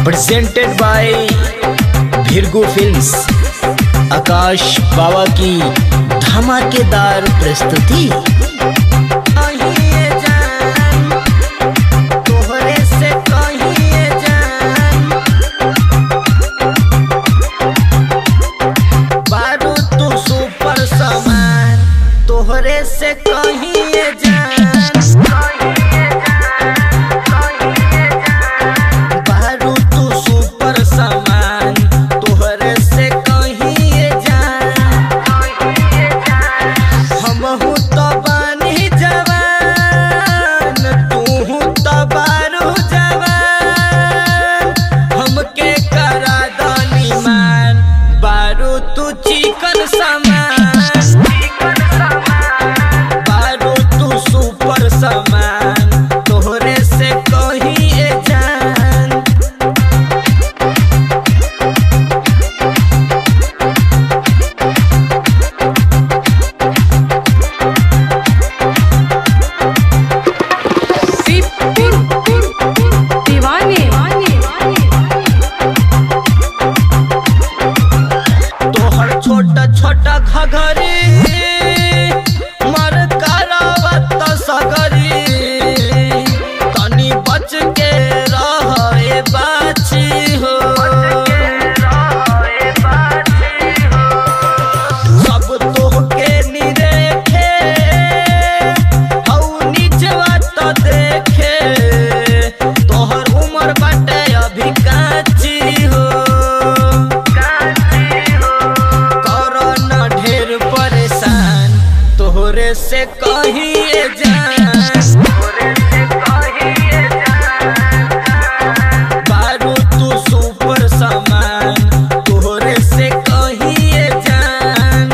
Presented by Bhrigu films. Akash Baba की धमाकेदार प्रस्तुति। तोहरे से कहिए जान, बारू तू सुपर सामान। तोहरे से कहिए जान, हमहू तो बानी जवान, तू तो बारू जवान। हमके करा दनी मान, बारू तू चिकन सामान। तोहरे से कहिए जान, तोहर छोटा छोटा घघरी से कहिए जान, बारू तू सुपर सामान। तोहरे से कहिए जान,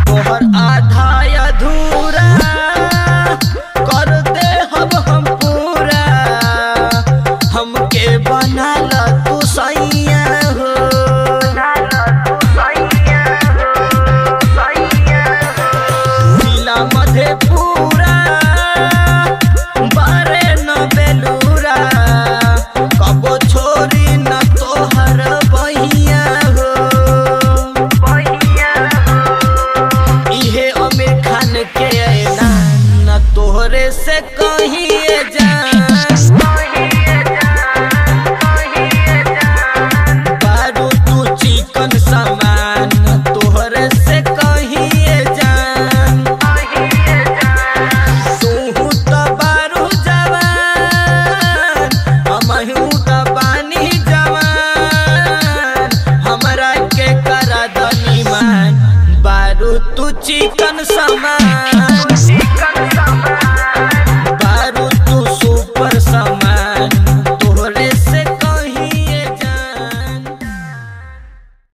तोहर आधा अधूरा कर दे हम पूरा। हमके बना ला तू सैया हो, जिला मधेपुरा बारे न बेलूरा। कबो छोरी न तोहर बहिया हो, इहे आमिर खान के ऐलान। तोहरे से कहिए जान, बारू तू चिकन सामान। तोहरे से कहिए जान, तू तो बारू जवान, हमहू तो बानी जवान। हमरा के करा दनी मान, बारू तू चिकन सामान।